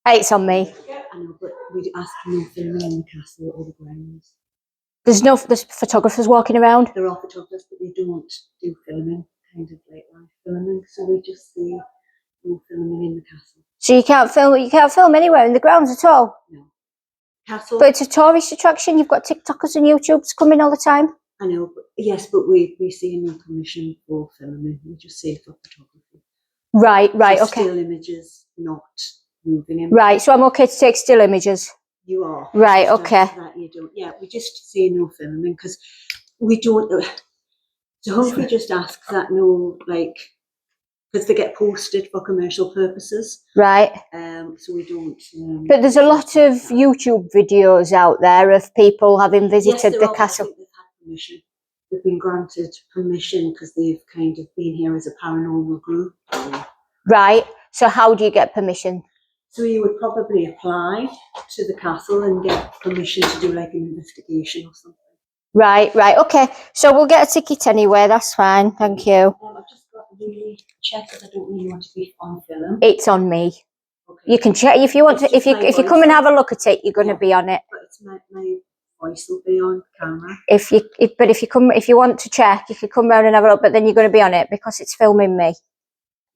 It's on me. I know, but we'd ask no filming in the castle or the grounds. There's photographers walking around. There are photographers, but they don't do filming, kind of like live filming. So we just say no filming in the castle. So you can't film anywhere in the grounds at all? No. Castle. But it's a tourist attraction. You've got TikTokers and YouTubers coming all the time. I know, but yes, but we say no permission for filming. We just say for photography. Right, so okay. Still images, not moving images. Right, so I'm okay to take still images. You are. Right, okay. That you don't. Yeah, we just say no filming because we don't. So Humphrey just asks that no, like, because they get posted for commercial purposes. Right. So we don't. But there's a lot of YouTube videos out there of people having visited the castle. I think they've had permission. They've been granted permission because they've kind of been here as a paranormal group. Right. So how do you get permission? So you would probably apply to the castle and get permission to do like an investigation or something. Right, okay. So we'll get a ticket anyway, that's fine, thank you. I've just got to really check because I don't really want to be on film. It's on me. Okay. You can check if you want to, if you come and have a look at it, you're going to be on it. But it's my voice will be on camera. If you want to check, you could come round and have a look, but then you're going to be on it because it's filming me.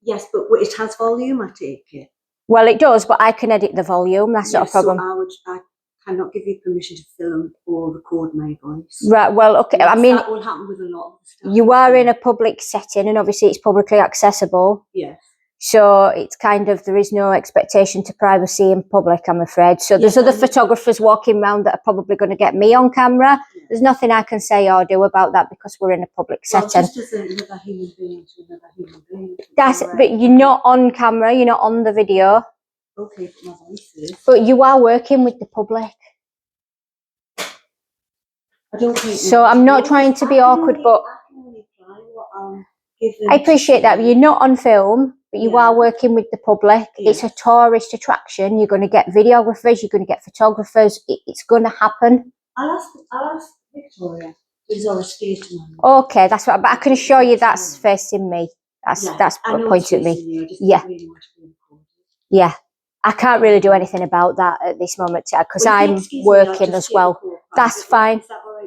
Yes, but it has volume, I take it. Well, it does, but I can edit the volume. That's not a problem. So I cannot give you permission to film or record my voice. Right. Well, okay. Yes, I mean, that will happen with a lot of stuff. You are in a public setting, and obviously it's publicly accessible. Yes. So it's kind of, there is no expectation to privacy in public, I'm afraid. So there's other photographers walking around that are probably going to get me on camera. Yeah. There's nothing I can say or do about that because we're in a public setting. Just as another human being to another human being. But you're not on camera, you're not on the video. Okay, but my voice is. But you are working with the public. I don't think so I'm not trying to be awkward, but I appreciate that. You're not on film, but you are working with the public. Yeah. It's a tourist attraction. You're going to get videographers, you're going to get photographers. It's going to happen. I'll ask Victoria, who's our estate manager. Okay, that's what. But I can assure you that's facing me. That's pointing at me. Yeah. I can't really do anything about that at this moment because I'm working as well. That's fine.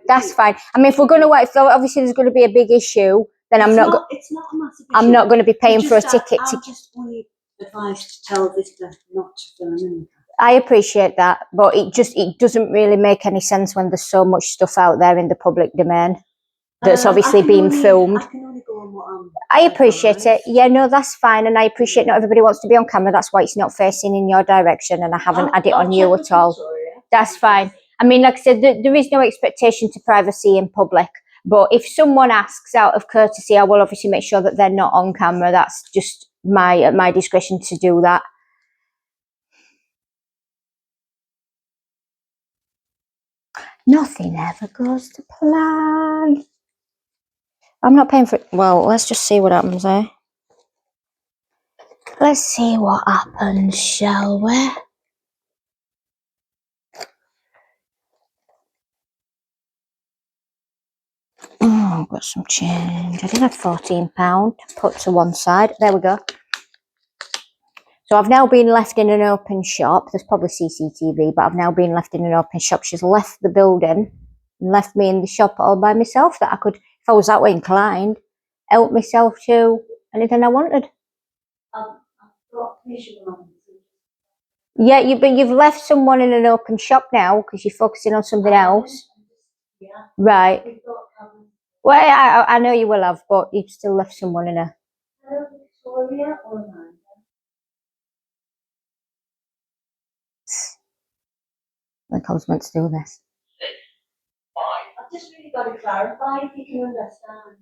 That's fine. I mean, if we're going to wait, obviously there's going to be a big issue, then it's not a massive issue. I'm not going to be paying for a ticket. I'm just only advised to tell visitor not to film in. I appreciate that, but it doesn't really make any sense when there's so much stuff out there in the public domain that's obviously being filmed. I can only go on what I appreciate it. Yeah, no, that's fine. And I appreciate not everybody wants to be on camera. That's why it's not facing in your direction. And I haven't had it on you at all. That's fine. I mean, like I said, there is no expectation to privacy in public. But if someone asks out of courtesy, I will obviously make sure that they're not on camera. That's just my discretion to do that. Nothing ever goes to plan. I'm not paying for it. Well, let's just see what happens, eh? Let's see what happens, shall we? Oh, I've got some change. I did have £14 put to one side. There we go. So I've now been left in an open shop. There's probably CCTV, but I've now been left in an open shop. She's left the building and left me in the shop all by myself, that I could, if I was that way inclined, help myself to anything I wanted. Yeah, but you've left someone in an open shop now because you're focusing on something else. Yeah. Right. Well, I know you will have, but you've still left someone in a... Victoria or Amanda? I think I was meant to do this. I've just really got to clarify if you can understand.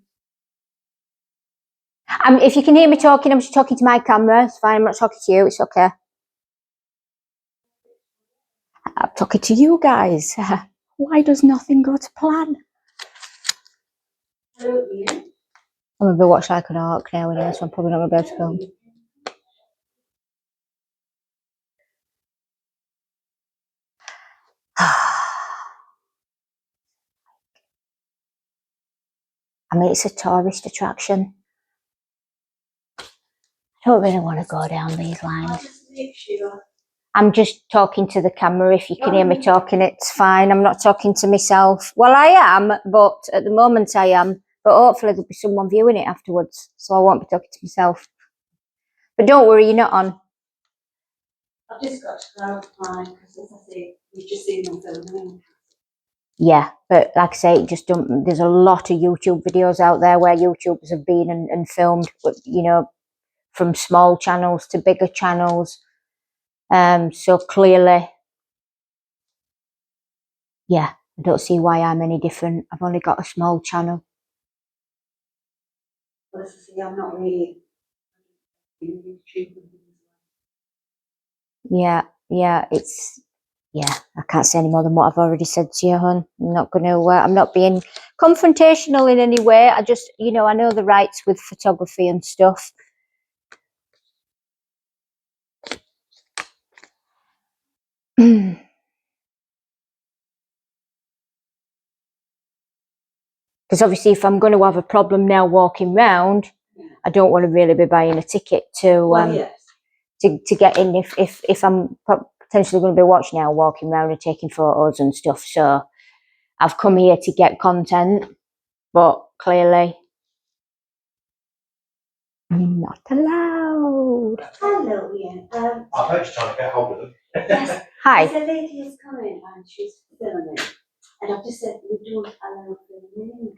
If you can hear me talking, I'm just talking to my camera. It's fine. I'm not talking to you. It's okay. I'm talking to you guys. Why does nothing go to plan? Hello, Ian. I'm going to be watched like an hawk now, so I'm probably not going to be able to film. I mean, it's a tourist attraction. I don't really want to go down these I'll lines. just make sure. I'm just talking to the camera. If you can hear me talking, it's fine. I'm not talking to myself. Well, I am, but at the moment I am. But hopefully there'll be someone viewing it afterwards, so I won't be talking to myself. But don't worry, you're not on. I've just got to clarify, because as I say, we've just seen them filming. Yeah, but like I say, it just don't. There's a lot of YouTube videos out there where YouTubers have been and filmed, you know, from small channels to bigger channels. So clearly, yeah, I don't see why I'm any different. I've only got a small channel. But as I say, I'm not really in YouTube. Yeah, I can't say any more than what I've already said to you, hon. I'm not going to, I'm not being confrontational in any way. I just, you know, I know the rights with photography and stuff. Because obviously if I'm going to have a problem now walking round, I don't want to really be buying a ticket to to get in if I'm potentially going to be watching now, walking around and taking photos and stuff. So I've come here to get content, but clearly I'm not allowed. Hello, Ian. I'm actually trying to get hold of them. Yes, Hi. there's a lady who's coming and she's filming. And I've just said we don't allow filming in the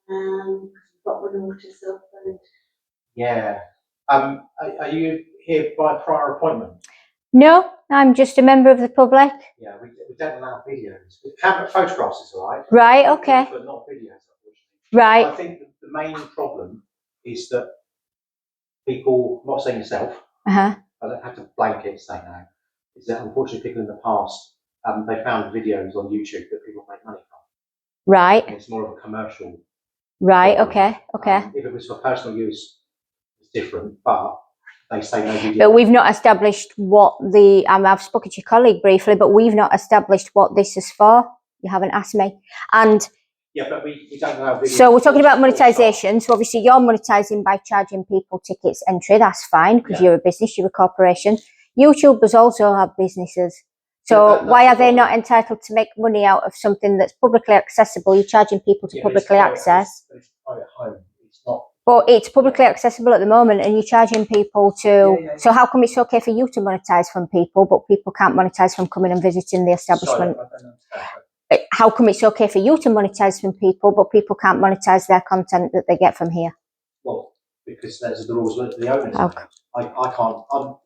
council. We've got one notice up and Yeah. Are you here by prior appointment? No, I'm just a member of the public. Yeah, we don't allow videos. Camera photographs is all right. Right, okay. But not videos, unfortunately. Right. I think the main problem is that people, not saying yourself, Uh-huh. I don't have to blanket say no, is that unfortunately people in the past, they found videos on YouTube that people make money from. Right. And it's more of a commercial. Right, problem. okay. If it was for personal use, it's different, but they say no video. But we've not established what the, I've spoken to your colleague briefly, but we've not established what this is for. You haven't asked me. And yeah, but we don't allow video. so we're talking about monetisation. So obviously you're monetising by charging people tickets entry. That's fine because you're a business, you're a corporation. YouTubers also have businesses. So why are they not entitled to make money out of something that's publicly accessible? You're charging people to publicly access. It's private home. It's not. But it's publicly accessible at the moment and you're charging people to... So how come it's okay for you to monetise from people, but people can't monetise from coming and visiting the establishment? Sorry, I don't understand. How come it's okay for you to monetise from people, but people can't monetise their content that they get from here? Well, because those are the rules that the owners Okay. I can't.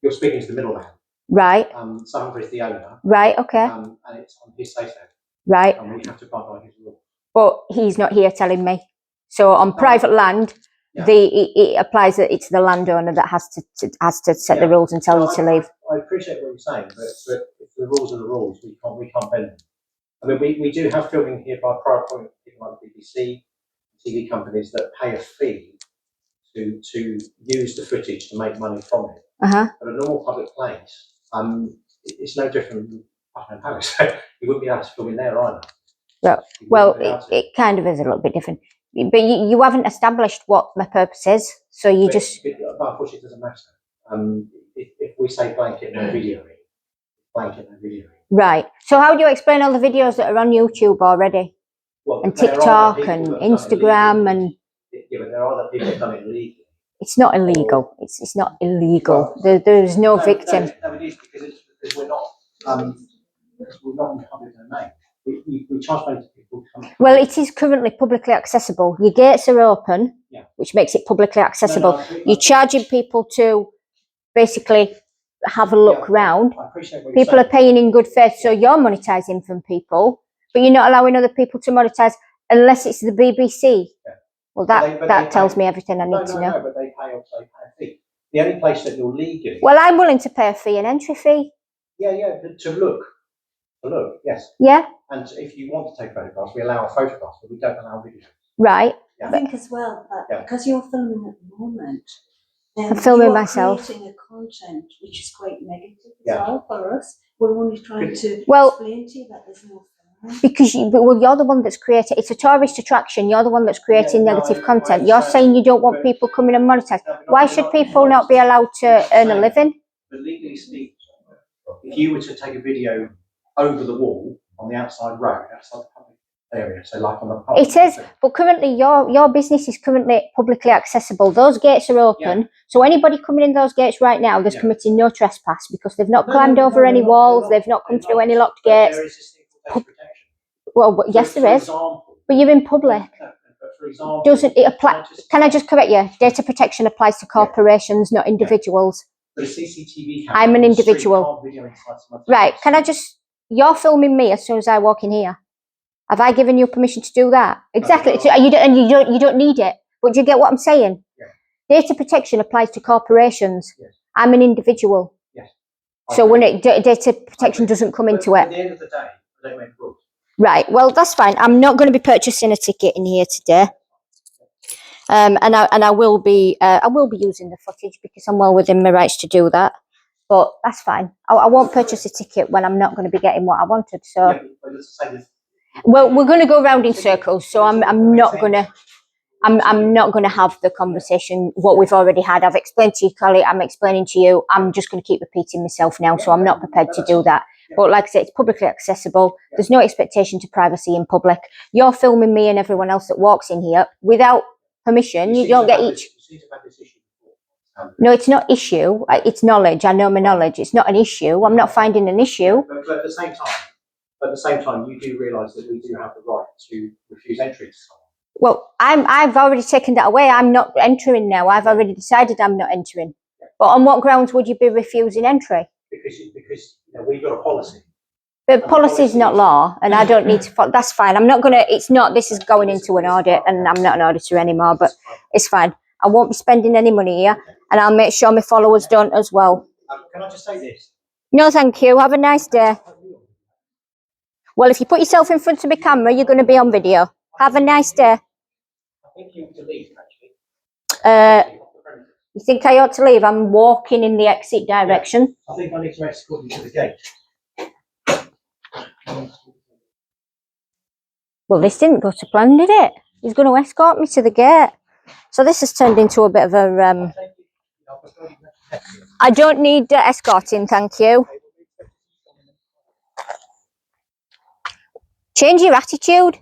You're speaking to the middleman. Right. Humphrey's the owner. Right, okay. And it's on his say-so. Right. And we have to abide by his rules. But he's not here telling me. So on private land, it applies that it's the landowner that has to set the rules and tell you to leave. I appreciate what you're saying, but if the rules are the rules, we can't bend them. I mean, we do have filming here by prior appointment, people like BBC, TV companies that pay a fee to use the footage to make money from it. Uh-huh. But a normal public place, it's no different than Buckingham Palace. You wouldn't be able to film in there either. Well, it kind of is a little bit different. But you haven't established what my purpose is, so you but, just... But unfortunately, it doesn't matter. If we say blanket no videoing, blanket no videoing. Right. So how do you explain all the videos that are on YouTube already? Well, and TikTok and Instagram and... Yeah, but there are other people that have done it illegally. It's not illegal. It's not illegal. There's no victim. No, it is because we're not in the public domain. We charge money to people. Well, it is currently publicly accessible. Your gates are open, which makes it publicly accessible. You're charging people to basically have a look round. People are paying in good faith, so you're monetising from people, but you're not allowing other people to monetise unless it's the BBC. Yeah. Well, that tells me everything I need to know. No, but they pay a fee. The only place that you're legally... Well, I'm willing to pay a fee, an entry fee. Yeah, to look. Yes. Yeah. And if you want to take photographs, we allow photographs, but we don't allow videos. Right. I think as well, because you're filming at the moment, I'm filming myself. Creating a content which is quite negative as well for us. We're only trying to explain to you that there's no Because well, you're the one that's creating. It's a tourist attraction. You're the one that's creating negative content. You're saying you don't want people coming and monetize. Why should people not be allowed to earn a living? But legally speaking, if you were to take a video over the wall on the outside road, outside the public area, so like on the public, it is, but currently your business is currently publicly accessible. Those gates are open, so anybody coming in those gates right now, there's committing no trespass because they've not climbed over any walls, they've not come through any locked gates. There is this thing called data protection. Well, yes, there is, but you're in public. For example, doesn't it apply? Can I just correct you? Data protection applies to corporations, not individuals. But a CCTV camera, I'm an individual. Right? Can I just? You're filming me as soon as I walk in here. Have I given you permission to do that? Exactly. So you don't need it. But do you get what I'm saying? Yeah. Data protection applies to corporations. Yes. I'm an individual. Yes. So when data protection doesn't come into it. At the end of the day, they don't make rules. Right. Well, that's fine. I'm not going to be purchasing a ticket in here today. And I will be using the footage because I'm well within my rights to do that. But that's fine. I won't purchase a ticket when I'm not going to be getting what I wanted. So. Yeah, but let's say that. Well, we're going to go round in circles, so I'm not going to have the conversation what we've already had. I've explained to you, Collie. I'm explaining to you. I'm just going to keep repeating myself now, so I'm not prepared to do that. But like I said, it's publicly accessible. There's no expectation to privacy in public. You're filming me and everyone else that walks in here without permission. You don't get each. No, it's not issue. It's knowledge. I know my knowledge. It's not an issue. I'm not finding an issue. But at the same time, you do realise that we do have the right to refuse entry to someone. Well, I've already taken that away. I'm not entering now. I've already decided I'm not entering. But on what grounds would you be refusing entry? Because we've got a policy. But policy is not law, and I don't need to follow. That's fine. I'm not going to, it's not, this is going into an audit, and I'm not an auditor anymore, but it's fine. I won't be spending any money here, and I'll make sure my followers don't as well. Can I just say this? No, thank you. Have a nice day. Well, if you put yourself in front of my camera, you're going to be on video. Have a nice day. I think you ought to leave, actually. You think I ought to leave? I'm walking in the exit direction. I think I need to escort you to the gate. Well, this didn't go to plan, did it? He's going to escort me to the gate. So this has turned into a bit of a... I don't need escorting, thank you. Change your attitude.